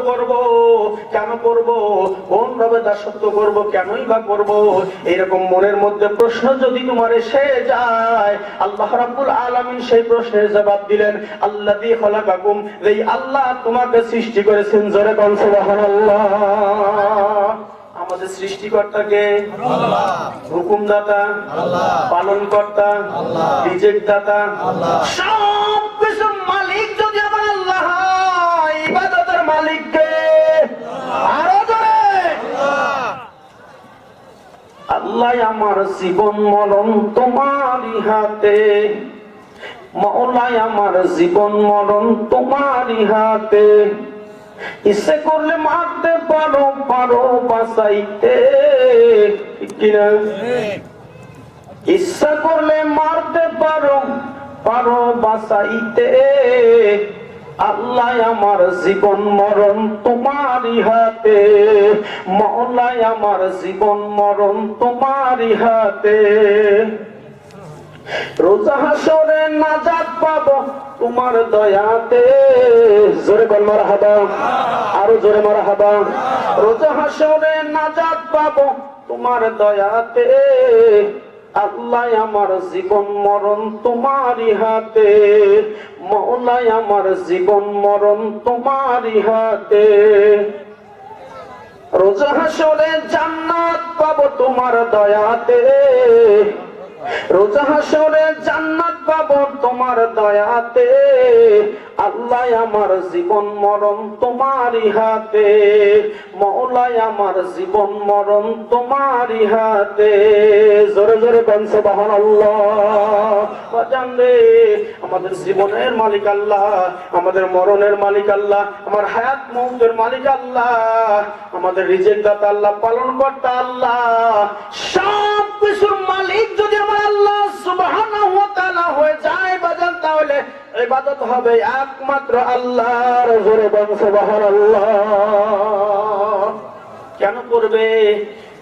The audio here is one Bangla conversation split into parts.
করব, কেন করব, কোন ভাবে দাসত্ব করব, কেনই বা করব, এরকম মনের মধ্যে প্রশ্ন যদি তোমার এসে যায়, আল্লাহ রাব্বুল আলামিন সেই প্রশ্নের জবাব দিলেন, আল্লাযী খলাকাকুম, এই আল্লাহ তোমাকে সৃষ্টি করেছেন। জোরে বল সুবহানাল্লাহ। আমাদের সৃষ্টিকর্তাকে আল্লাহ, হুকুমদাতা আল্লাহ, পালনকর্তা আল্লাহ, রিজিক দাতা আল্লাহ, সব কিছুর মালিক যদি আমার আল্লাহ হয়, ইবাদতের মালিক কে? আরো জোরে আল্লাহ। আল্লাহ আমার জীবন মরণ তোমারই হাতে, মাওলাই আমার জীবন মরণ তোমারই হাতে, ইচ্ছে করলে মারতে পারো, পারো বাঁচাইতে, ঠিক কিনা? ইচ্ছা করলে মারতে পারো, পারো বাঁচাইতে, আল্লাহ আমার জীবন মরণ তোমারই হাতে, মাওলাই আমার জীবন মরণ তোমারই হাতে। রোজা হাসরে নাজাত পাবো তোমার দয়াতে, জোরে বল মারহাবা, আরো জোরে মারহাবা। রোজা হাসরে নাজাত পাবো তোমার দয়াতে, আল্লাহ আমার জীবন মরণ তোমারই হাতে, মাওলাই আমার জীবন মরণ তোমারই হাতে। রোজা হাসরে জান্নাত পাবো তোমার দয়াতে, রোজা হাসরে জান্নাত পাবো তোমার দয়াতে, আল্লাহ আমার জীবন মরণ তোমারই হাতে, মাওলাই আমার জীবন মরণ তোমারই হাতে। জোরে জোরে বল সুবহানাল্লাহ। বাজান রে, আমাদের জীবনের মালিক আল্লাহ, আমাদের মরণের মালিক আল্লাহ, আমার হায়াত মৌতের মালিক আল্লাহ, আমাদের রিজিক দাতা আল্লাহ, পালনকর্তা আল্লাহ, সব কিছুর মালিক যদি আমার আল্লাহ সুবহানাহু ওয়া তাআলা হয়ে যায় বাজান, তাহলে ইবাদত হবে একমাত্র আল্লাহর। জোরে বল সুবহানাল্লাহ। কেন করবে?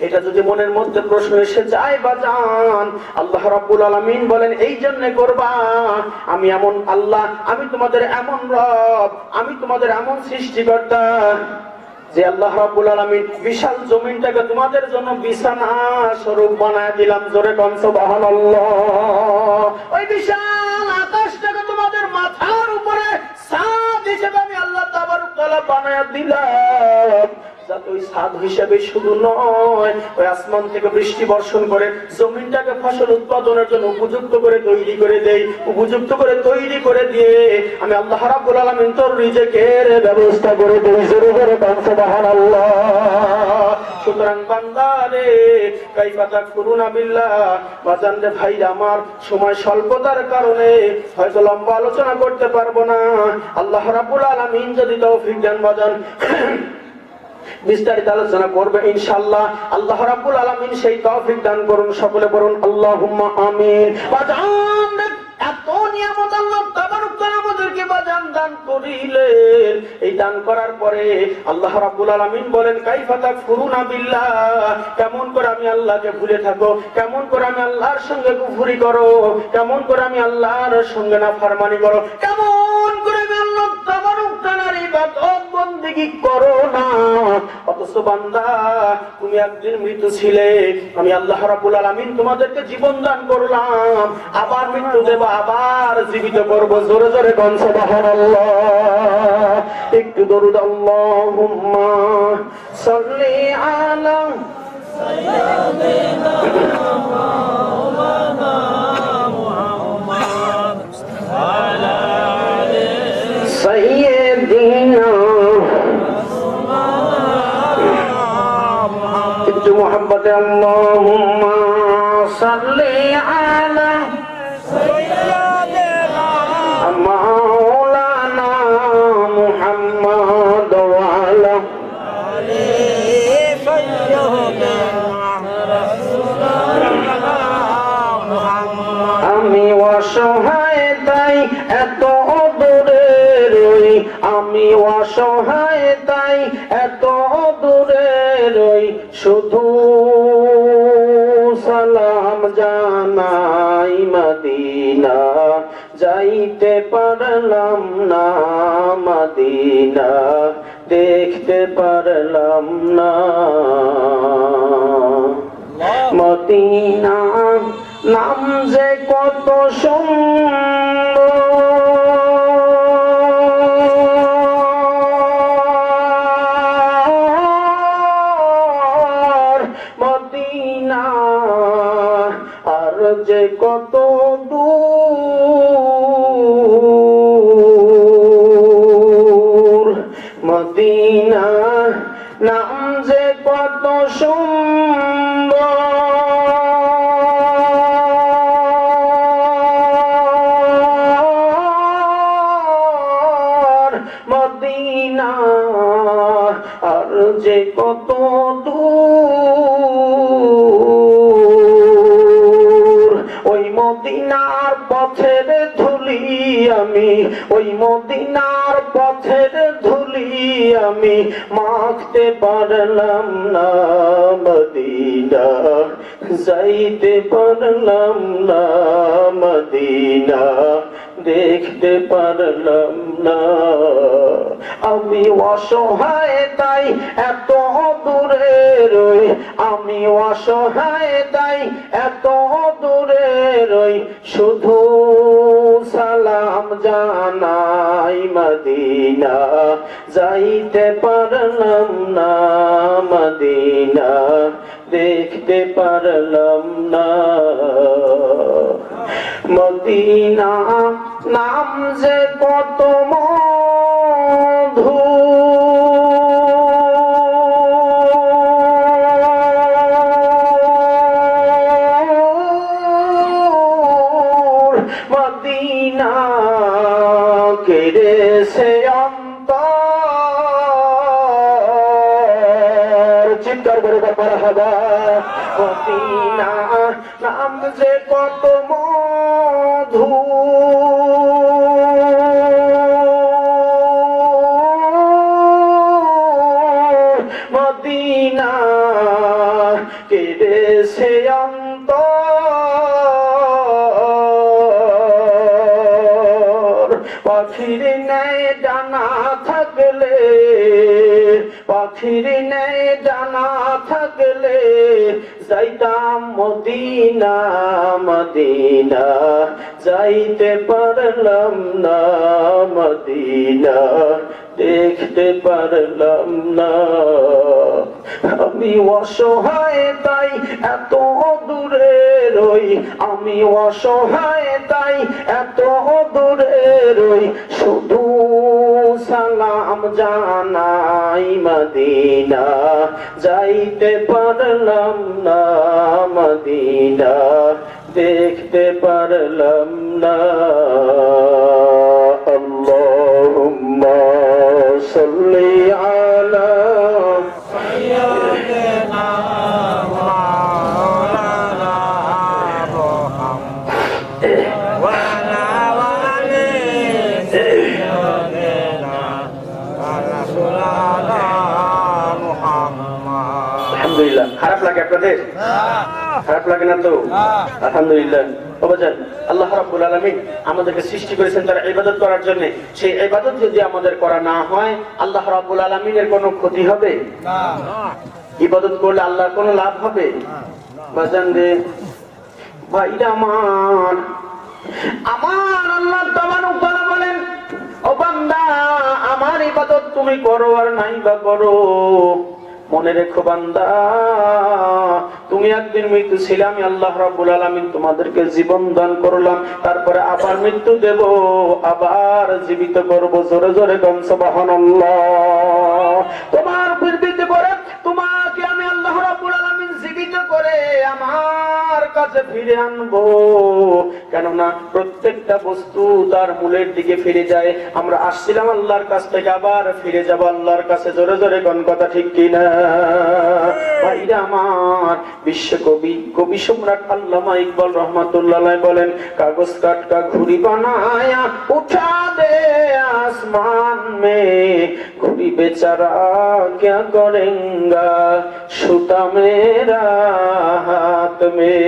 এটা যদি মনের মধ্যে প্রশ্ন এসে যায় বাজান, আল্লাহ রাব্বুল আলামিন বলেন এই জন্য করবা, আমি এমন আল্লাহ, আমি তোমাদের এমন রব, আমি তোমাদের এমন সৃষ্টিকর্তা যে আল্লাহ রাব্বুল আলামিন বিশাল জমিনটাকে তোমাদের জন্য বিছানা স্বরূপ বানায় দিলাম। জোরে বল সুবহানাল্লাহ। ওই বিশাল আকাশটাকে তোমাদের মাথার উপরে ছাদ হিসেবে আমি আল্লাহ তাবারক তাআলা বানায় দিলাম, যাতে ওই ছাদ হিসেবে শুধু নয়, ওই আসমান থেকে বৃষ্টি বর্ষণ করে জমিনটাকে ফসল উৎপাদনের জন্য উপযুক্ত করে তৈরি করে দেই, উপযুক্ত করে তৈরি করে দিয়ে আমি আল্লাহ রাব্বুল আলামিন তোর রিজিকের ব্যবস্থা করে দেই। জোরে জোরে বল সুবহানাল্লাহ। সুতরাং বান্দারে, কাইফা তাকফুরুনা বিল্লাহ, বাজান রে ভাই আমার, সময় স্বল্পতার কারণে হয়তো লম্বা আলোচনা করতে পারবো না। আল্লাহ রাব্বুল আলামিন যদি তৌফিক দেন বাজান, বিস্তারিত আলোচনা করবে ইনশাআল্লাহ। আল্লাহ রাব্বুল আলামিন সেই তৌফিক দান করুন। সকলে বলুন আল্লাহুম্মা আমিন। বাজান, এত নিয়ামত আল্লাহ তাবারক তাআলা আমাদেরকে বাজান দান করিলেন, এই দান করার পরে আল্লাহ রাব্বুল আলামিন বলেন কাইফা তাকফুরুনা বিল্লাহ, কেমন করে আমি আল্লাহকে ভুলে থাকো, কেমন করে আমি আল্লাহর সঙ্গে কুফরি করো, কেমন করে আমি আল্লাহর সঙ্গে নাফরমানি করো, কেমন করে আমি আল্লাহ তাবারক তাআলার ইবাদত বন্দেগী করো না। অথচ বান্দা, তুমি একদিন মৃত ছিলে, আমি আল্লাহ রাব্বুল আলামিন তোমাদেরকে জীবন দান করলাম, আবার মৃত্যু দেব, আবার জীবিত করব। জোরে জোরে বল সুবহানাল্লাহ। একটু দরুদ আল্লাহুম্মা সাল্লি আলা সাইয়্যিদিনা মাওলানা মুহাম্মদ ওয়া আলা আলি সাইয়্যিদিনা محبت اللهم صل على سيدنا مولانا محمد وعلى آله سيدنا رسول الله محمد। আমি অসহায় তাই এত দূরে রই, আমি অসহায় তাই এত দূরে রই, শুধু সালাম জানাই মদিনা, যাইতে পারলাম না মদিনা, দেখতে পারলাম না। মদিনা নাম যে কত সুন্দর, মদিনা আর যে কত দূর, মদিনা নাম যে কত সুন্দর, মদিনা আর যে কত দূর। ওই মদিনার পথের ধুলি আমি, ওই মদিনার পথের ধুলি আমি মাখতে পারলাম না। মদিনা যাইতে পারলাম না, মদিনা দেখতে পারলাম না। আমি অসহায় তাই এত দূরে রই, আমি অসহায় তাই এত দূরে রই, শুধু সালাম জানাই। মদিনা যাইতে পারলাম না, মদিনা দেখতে পারলাম না। মদিনা নাম যে কত মধু, মদিনা কেড়েছে অন্তর। চিৎকার করে ব্যাপার হবে। মদিনা নাম যে কত মধু, মদিনা কেড়েছে অন্তর। পাখির ন্যায় ডানা থাকলে, পাখির ন্যায় ডানা থাকলে যাইতাম মদিনা। মদিনা যাইতে পারলাম না, মদিনা দেখতে পারলাম না। আমি অসহায় তাই এত দূরে রই, আমি অসহায় তাই এত দূরে রই, শুধু সালাম জানাই। মদিনা যাইতে পারলাম না, মদিনা দেখতে পারলাম না। আল্লাহুম্মা সাল্লি আলা সাইয়্যিদিনা মাওলানা মুহাম্মদ ওয়া আলা আলি সাইয়্যিদিনা রাসূলুল্লাহ মুহাম্মদ। আলহামদুলিল্লাহ। খারাপ লাগে আপনাদের? খারাপ লাগে না তো? আলহামদুলিল্লাহ। আল্লাহ রাব্বুল আলামিন আমাদেরকে সৃষ্টি করেছেন তার ইবাদত করার জন্য। সেই ইবাদত যদি আমাদের করা না হয়, আল্লাহ রাব্বুল আলামিনের কোনো ক্ষতি হবে না। ইবাদত করলে আল্লাহর কোনো লাভ হবে? বাজান রে ভাইরা আমার, আমার আল্লাহ তাবারক ওয়া তাআলা বলেন, ও বান্দা আমার ইবাদত তুমি করো আর নাই বা করো, মনে রেখো বান্দা তুমি একদিন মৃত্যু ছিলে, আমি আল্লাহ রাব্বুল আলামিন তোমাদেরকে জীবন দান করলাম, তারপরে আবার মৃত্যু দেব, আবার জীবিত করব। জোরে জোরে গান সুবহানাল্লাহ। তোমার বিরুদ্ধে করে তোমাকে আমি আল্লাহ রাব্বুল আলামিন জীবিত করে আমার কাছে ফিরে আনবো। কেননা প্রত্যেকটা বস্তু তার মূলের দিকে ফিরে যায়। আমরা আসছিলাম আল্লাহর কাছ থেকে, আবার ফিরে যাব আল্লাহর কাছে। জোরে জোরে কোন কথা ঠিক কিনা ভাইরা আমার? বিশ্বকবি কবি সম্রাট আল্লামা ইকবাল রহমাতুল্লাহ আলাইহি বলেন, কাগজ কাট কা ঘুড়ি বানায়া উঠা দে आसमान में, घुड़ी बेचारा क्या करेगा, सूता मेरा हाथ में।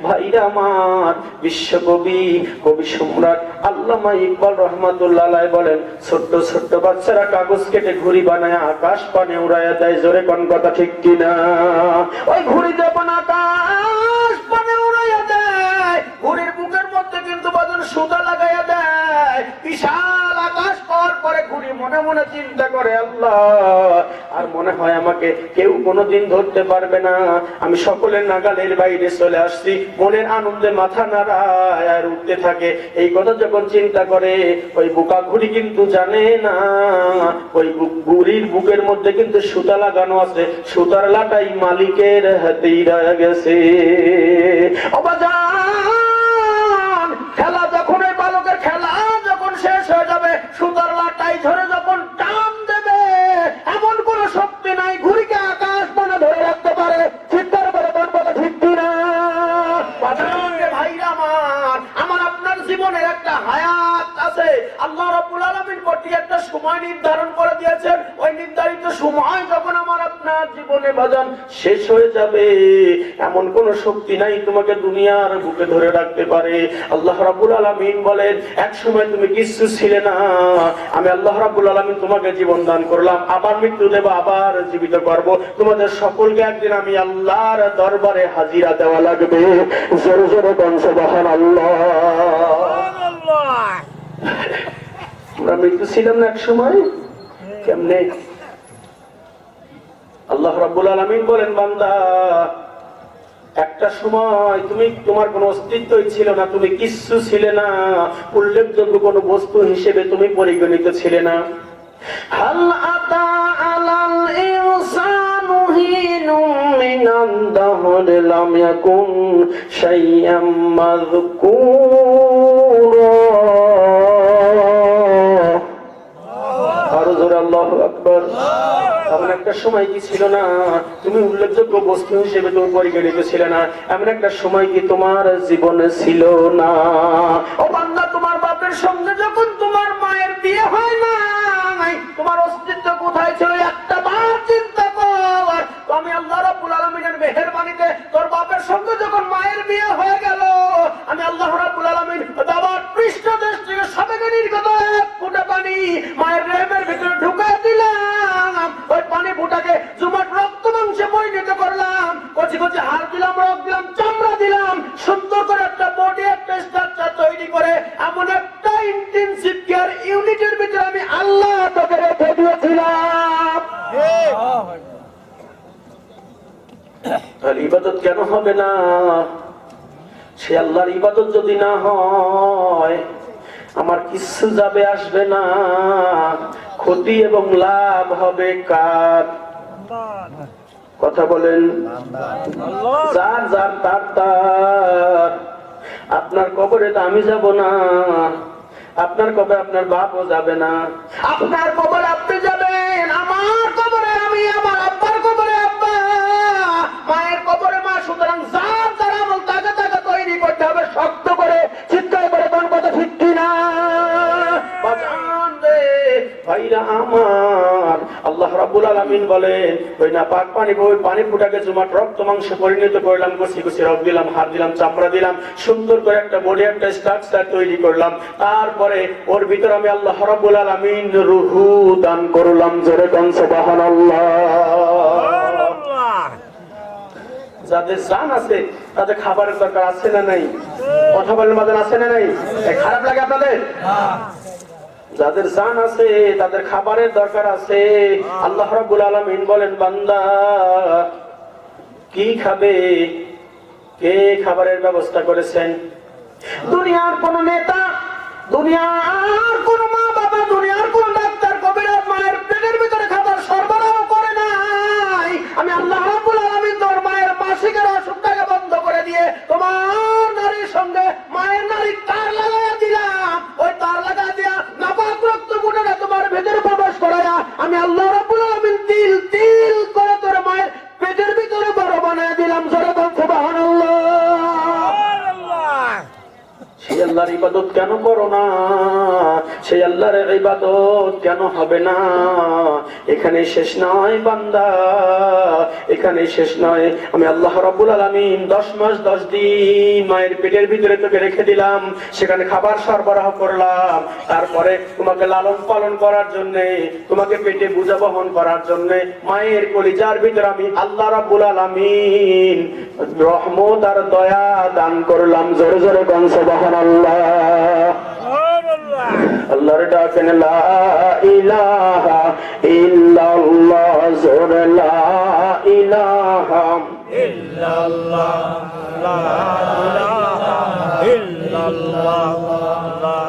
ভাইরা আমার, বিশ্বকবি কবি সম্রাট আল্লামা আল্লামা ইকবাল রাহমাতুল্লাহ আলাইহি বলেন, ছোট্ট ছোট্ট বাচ্চারা কাগজ কেটে ঘুড়ি বানায় আকাশ পানে উড়াইয়া দেয়। জোরে কোন কথা ঠিক কিনা? ওই ঘুড়ি যখন আকাশ পানে উড়াইয়া দেয়, ঘুড়ির বুকের মধ্যে কিন্তু বাদন সুতা লাগাইয়া দেয়। বিশাল আকাশ পার করে ঘুড়ি মনে মনে চিন্তা করে, আল্লাহ, আর মনে হয় আমাকে কেউ কোনোদিন ধরতে পারবে না, আমি সকলের নাগালের বাইরে চলে আসছি। মনের আনন্দে মাথা নাড়ায় আর উঠতে থাকে। এই কথা যখন চিন্তা করে, ওই বোকা ঘুড়ি কিন্তু জানে না ওই ঘুড়ির বুকের মধ্যে কিন্তু সুতা লাগানো আছে, সুতার লাটাই মালিকের হাতেই রয়ে গেছে। খেলা যখন ওই বালকের খেলা যখন শেষ হয়ে যাবে, সুতার লাটাই ধরে যখন টান দেবে, এমন কোন শক্তি নাই ঘুড়িকে আকাশ মানে ধরে রাখতে পারে। চিন্তার করে কোন কথা ঠিক না? ভাইরা আমার আপনার জীবনের একটা হায়াত আছে। আল্লাহ রাব্বুল আলামিন কর্তৃক একটা সময় নির্ধারণ করে দিয়েছেন। ওই নির্ধারিত সময় যখন আমার আপনার জীবনে বাজান শেষ হয়ে যাবে, এমন কোন শক্তি নাই তোমাকে দুনিয়ার বুকে ধরে রাখতে পারে। আল্লাহ রাব্বুল আলামিন বলেন, এক সময় তুমি কিচ্ছু ছিলে না, আমি আল্লাহ রাব্বুল আলামিন তোমাকে জীবন দান করলাম, আবার মৃত্যু দেব, আবার জীবিত করব। তোমাদের সকলকে একদিন আমি আল্লাহর দরবারে হাজিরা দেওয়া লাগবে। জোরে জোরে বলেন সুবহানাল্লাহ। আমরা মৃত্যু ছিলাম না এক সময়? কেমনে? আল্লাহ রাব্বুল আলামিন বলেন, বান্দা, একটা সময় তুমি তোমার কোনো অস্তিত্বই ছিল না, তুমি কিচ্ছু ছিলে না, উল্লেখযোগ্য কোনো বস্তু হিসেবে তুমি পরিগণিত ছিলে না। হাল আতা আলাল ইনসানু হিনুম মিনাদ দাহরি লাম ইয়াকুন শাইআম মাযকুরা। আরো জোরে আল্লাহু আকবার। এমন একটা সময় কি ছিল না তুমি উল্লেখযোগ্য বস্তু হিসেবে তুমি পরিগণিত ছিলে না? এমন একটা সময় কি তোমার জীবনে ছিল না? ও বান্দা, তোমার বাপের সঙ্গে যখন তোমার মায়ের বিয়ে হয় না, তোমার অস্তিত্ব কোথায় ছিল? একটা বার চিন্তা কর। আমি আল্লাহ রাব্বুল আলামিনের মেহেরবানিতে তোর বাপের সঙ্গে যখন মায়ের বিয়ে হয়ে গেল, আমি আল্লাহ রাব্বুল আলামিন বাবার পৃষ্ঠদেশ থেকে সবেগে নির্গত এক ফোঁটা পানি মায়ের রেহেমের ভিতরে ঢুকাই দিলাম। ওই পানি ফোঁটাকে জুমাট রক্ত মাংসে পরিণত করলাম, কচি কচি হাড় দিলাম, রক দিলাম, চামড়া দিলাম, সুন্দর করে একটা বডি, একটা স্ট্রাকচার তৈরি করে এমন একটা ইন্টেনসিভ কেয়ার ইউনিটের ভিতরে আমি আল্লাহ তোকে রেখে দিয়েছিলাম। তাহলে ইবাদত কেন হবে না? সে আল্লাহর ইবাদত যদি না হয়, আমার কিচ্ছু যাবে আসবে না, ক্ষতি এবং লাভ হবে কার? কথা বলেন। যার যার তার তার। আপনার কবরে তো আমি যাব না, আপনার কবরে আপনার বাপও যাবে না। আপনার কবরে আপনি যাবেন, আমার কবরে আমি, আমার আব্বার কবরে আব্বা, মায়ের কবরে মা। সুতরাং যার যার আমল তাকে তাকে তৈরি করতে হবে শক্ত করে। চিৎকার করে কোন কথা ঠিক কিনা? বাজান রে ভাইরা আমার, আল্লাহ রাব্বুল আলামিন বলেন, ওই না পাক পানি, ওই পানি ফুটাকে জুমাট রক্ত মাংসে পরিণত করলাম, কচি কচি রক দিলাম, হাড় দিলাম, চামড়া দিলাম, সুন্দর করে একটা বডি, একটা স্ট্রাকচার তৈরি করলাম। তারপরে ওর ভিতরে আমি আল্লাহ রাব্বুল আলামিন রূহু দান করলাম। জোরে কোন সুবহানাল্লাহ। যাদের জান আছে তাদের খাবারের দরকার আছে না নাই? কথা বলেন বাজান, আছে না নাই? খারাপ লাগে আপনাদের? যাদের জান আছে তাদের খাবারের দরকার আছে। আল্লাহ রাব্বুল আলামিন বলেন, বান্দা কি খাবে? কে খাবারের ব্যবস্থা করেছেন? দুনিয়ার কোন নেতা, দুনিয়ার কোন মা বাবা, দুনিয়ার কোন ডাক্তার কবিরাজ মায়ের পেটের ভিতরে খাবার সরবরাহ করে নাই। আমি আল্লাহ রাব্বুল আলামিন তোর মায়ের মাসিকের অসুখটাকে বন্ধ করে দিয়ে তোমার নারীর সঙ্গে মায়ের নারী তার লাগাইয়া দিলাম। ওই তার লাগা দিয়া নাপাক রক্ত বুটাটা তোমার ভেতরে প্রবেশ করাইয়া আমি আল্লাহ রাব্বুল আলামিন তিল তিল করে তোর মায়ের পেটের ভিতরে বড় বানাইয়া দিলাম। জোরে বল সুবহানাল্লাহ। সে আল্লাহর ইবাদত কেন করো না? সেই আল্লাহর ইবাদত কেন হবে না? এখানে শেষ নয় বান্দা, এখানে শেষ নয়। আমি আল্লাহ রাব্বুল আলামিন 10 মাস 10 দিন মায়ের পেটের ভিতরে তোকে রেখে দিলাম, সেখানে খাবার সরবরাহ করলাম, তারপরে তোমাকে লালন পালন করার জন্য, তোমাকে পেটে বোঝা বহন করার জন্য মায়ের কলিজার ভিতরে আমি আল্লাহ রাব্বুল আলামিন রহমত আর দয়া দান করলাম। জোরে জোরে কোন সুবহানাল্লাহ। আল্লাহর ডাকেন লা ইলাহা ইল্লাল্লাহ, জোরে লা ইলাহা ইল্লাল্লাহ, লা ইলাহা ইল্লাল্লাহ, লা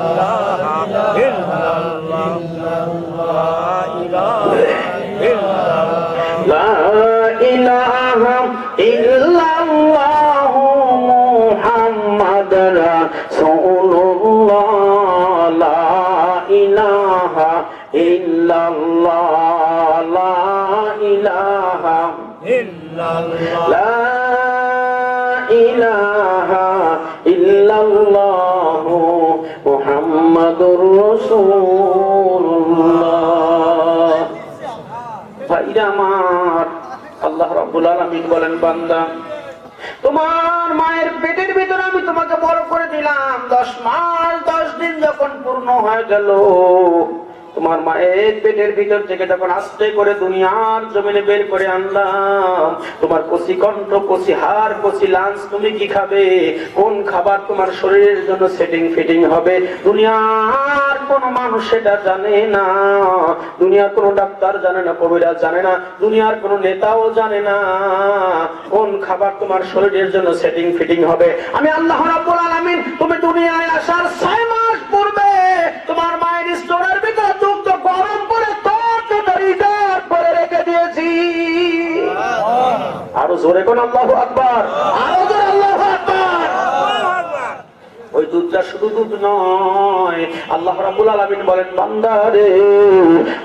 ইলাহা ইল্লাল্লাহ, লা ইলাহা ইল্লাল্লাহ মুহাম্মাদুর রাসূলুল্লাহ, লা ইলাহা ইল্লাল্লাহ, লা ইলাহা ইল্লাল্লাহ, লা ইলাহা ইল্লাল্লাহ মুহাম্মাদুর রাসূলুল্লাহ। ভাইরা আমার, আল্লাহ রাব্বুল আলামিন বলেন, বান্দা তোমার মায়ের পেটের ভিতরে আমি তোমাকে বড় করে দিলাম। 10 মাস 10 দিন যখন পূর্ণ হয়ে গেল, তোমার মায়ের পেটের ভিতর থেকে যখন আস্তে করে দুনিয়ার জমিনে বের করে আনলাম, তোমার কচি কণ্ঠ, কচি হাড়, কচি লাঞ্চ, তুমি কি খাবে, কোন খাবার তোমার শরীরের জন্য সেটিং ফিটিং হবে, দুনিয়ার কোন মানুষ সেটা জানে না, দুনিয়ার কোন ডাক্তার জানে না, কবিরাজ জানে না, দুনিয়ার কোন নেতাও জানে না কোন খাবার তোমার শরীরের জন্য সেটিং ফিটিং হবে। আমি আল্লাহ রাব্বুল আলামিন তুমি দুনিয়ায় আসার 6 মাস পূর্বে তোমার মায়ের স্তনের ভিতর দুগ্ধ গরম করে তোর জন্য রিজার্ভ করে রেখে দিয়েছি। আরো জোরে কোন আল্লাহু আকবার, আরো জোরে আল্লাহু আকবার। ওই দুধটা শুধু দুধ নয়, আল্লাহ রাব্বুল আলামিন বলেন, বান্দা রে,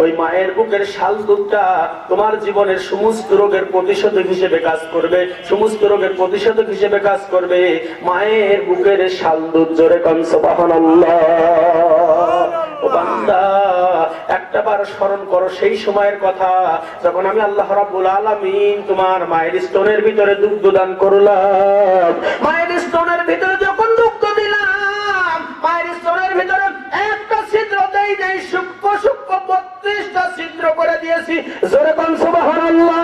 ওই মায়ের বুকের শাল দুধটা তোমার জীবনের সমস্ত রোগের প্রতিষেধক হিসেবে কাজ করবে, সমস্ত রোগের প্রতিষেধক হিসেবে কাজ করবে মায়ের বুকের শাল দুধ। জোরে কোন সুবহানাল্লাহ। ও বান্দা, একটা বার স্মরণ করো সেই সময়ের কথা যখন আমি আল্লাহ রাব্বুল আলামিন তোমার মায়ের স্তনের ভিতরে দুগ্ধ দান করলাম। মায়ের স্তনের ভিতরে যখন দুগ্ধ দিলাম, মায়ের স্তনের ভিতরে একটা ছিদ্র দেই নাই, সূক্ষ্ম সূক্ষ্ম 32টা ছিদ্র করে দিয়েছি। জোরে কোন সুবহানাল্লাহ।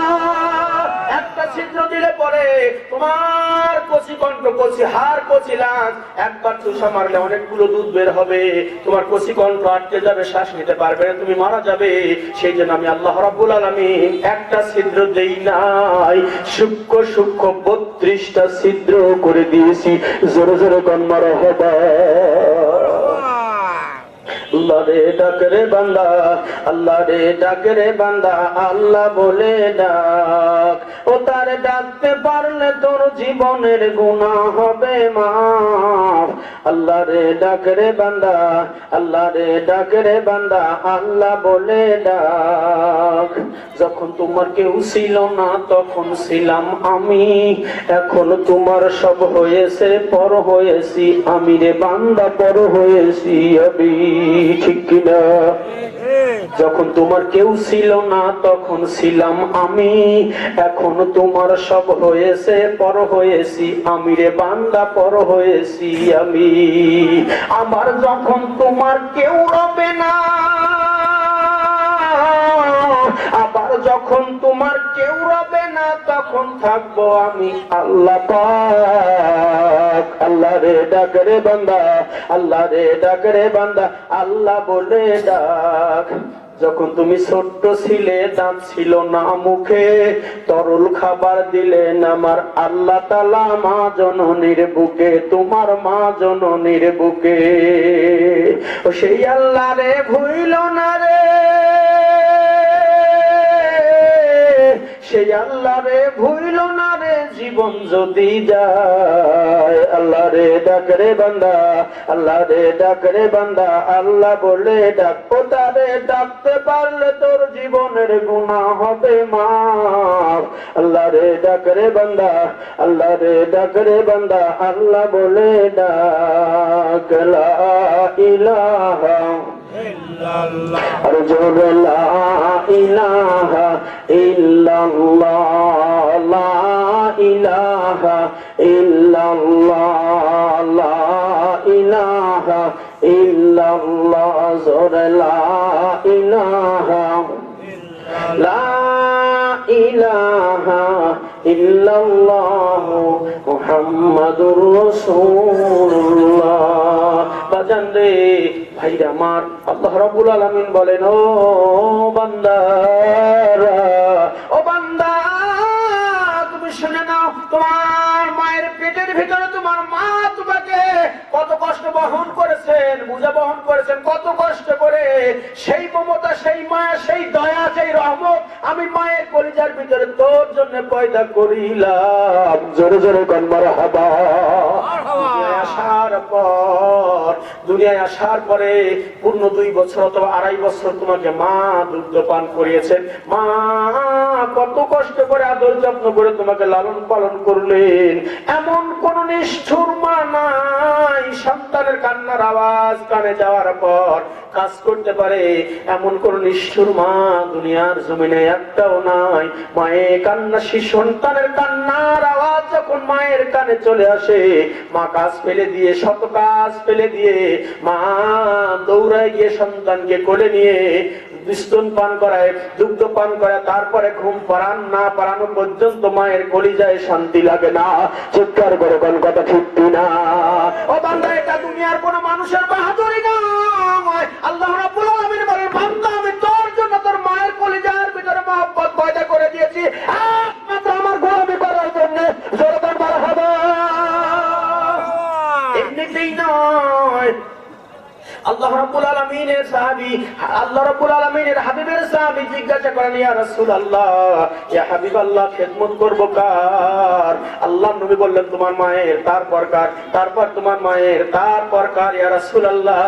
একটা ছিদ্র দিলে পরে তোমার কচি কণ্ঠ, কচি হাড়, কচি লাঞ্চ একবার চুষা মারলে অনেকগুলো দুধ বের হবে, তোমার কচি কণ্ঠ আটকে যাবে, শ্বাস নিতে পারবে না, তুমি মারা যাবে। সেই জন্য আমি আল্লাহ রাব্বুল আলামিন একটা ছিদ্র দেই নাই, সূক্ষ্ম সূক্ষ্ম 32টা ছিদ্র করে দিয়েছি। জোরে জোরে কোন মারহাবা। আল্লাহ রে ডাক রে বান্দা, আল্লাহ রে ডাক রে বান্দা, আল্লাহ বলে ডাক। ও তার ডাকতে পারলে তোর জীবনের গুনাহ হবে মাফ। আল্লাহ রে ডাক রে বান্দা, আল্লাহ রে ডাক রে বান্দা, আল্লাহ বলে ডাক। যখন তোমার কেউ ছিল না তখন ছিলাম আমি, এখন তোমার সব হয়েছে, পর হয়েছি আমি রে বান্দা, পর হয়েছি আমি। ঠিক কিনা? যখন তোমার কেউ ছিল না তখন ছিলাম আমি, এখন তোমার সব হয়েছে, পর হয়েছি আমি রে বান্দা, পর হয়েছি আমি। আমার যখন তোমার কেউ রবে না, আবার যখন তোমার কেউ রবে না, তখন থাকবো আমি আল্লাহ পাক। আল্লাহ রে ডাক রে বান্দা, আল্লাহ রে ডাক রে বান্দা, আল্লাহ বলে ডাক। যখন তুমি ছোট্ট ছিলে, দাঁত ছিল না মুখে, তরল খাবার দিলেন আমার আল্লাহ তাআলা মা জননীর বুকে, তোমার মা জননীর বুকে। ও সেই আল্লাহ রে ভুইল না রে, সেই আল্লাহ রে ভুইল না রে জীবন যদি যায়। আল্লাহ রে ডাক রে বান্দা, আল্লাহ রে ডাক রে বান্দা, আল্লাহ বলে ডাক, ও তারে ডাকতে পারলে তোর জীবনের গুনাহ হবে মাফ। আল্লাহ রে ডাক রে বান্দা, আল্লাহ রে ডাক রে বান্দা, আল্লাহ বলে ডাক। লা ইলাহা ইল্লাল্লাহ, আর জোরে লা ইলাহা ইল্লাল্লাহ, লা ইলাহা ইল্লাল্লাহ, লা ইলাহা ইল্লাল্লাহ, জোরে লা ইলাহা, লা ইলাহা ইল্লাল্লাহ মুহাম্মাদুর রাসূলুল্লাহ। বাজান রে, ভাইরা আমার, আল্লাহ রাব্বুল আলামিন বলেন, ও বান্দারা, ও বান্দা, তুমি শুনে নাও, তোমার মায়ের পেটের ভিতরে তোমার মা তোমাকে কত কষ্ট বহন করেছেন, বোঝা বহন করেছেন, কত কষ্ট করে। সেই মমতা, সেই মায়া, সেই দয়া, সেই রহমত আমি মায়ের কলিজার ভিতরে তোর জন্য পয়দা করিলাম। জোরে জোরে কোন মারহাবা। দুনিয়ায় আসার পরে পূর্ণ 2 বছর অথবা 2.5 বছর তোমাকে মা দুগ্ধ পান করিয়েছেন। মা কত কষ্ট করে আদর যত্ন করে তোমাকে লালন পালন করলেন। এমন কোন নিষ্ঠুর মা নাই সন্তানের কান্নার আওয়াজ কানে যাওয়ার পর কাজ করতে পারে, এমন কোন নিষ্ঠুর মা দুনিয়ার জমিনে একটাও নাই। মায়ের কান্না, সন্তানের কান্নার আওয়াজ যখন মায়ের কানে চলে আসে, মা কাজ ফেলে দিয়ে, শত কাজ ফেলে দিয়ে মা দৌড়ায় গিয়ে সন্তানকে কোলে নিয়ে স্তন পান করায়, দুগ্ধ পান করায়, তারপরে ঘুম পাড়ান না পাড়ানো পর্যন্ত মায়ের কলিজায় শান্তি লাগে না। চিৎকার করে কোন কথা ঠিক না? ও বান্দা, এটা দুনিয়ার কোন মানুষের বাহাদুরি নয়। আল্লাহ রাব্বুল আলামিন বলেন, বান্দা, আমি তোর জন্য তোর মায়ের কলিজার ভিতরে মহব্বত পয়দা করে দিয়েছি একমাত্র আমার গোলামি করার জন্য। জোরে বল মারহাবা। এমনিতেই নয়, আল্লাহ রাব্বুল আলামিনের সাহাবী, আল্লাহ রাব্বুল আলামিনের হাবিবের সাহাবী জিজ্ঞাসা করেন, ইয়া রাসূলুল্লাহ, ইয়া হাবিবাল্লাহ, খেদমত করব কার? আল্লাহর নবী বললেন, তোমার মায়ের, তারপর কার? তারপর তোমার মায়ের, তারপর কার? ইয়া রাসূলুল্লাহ,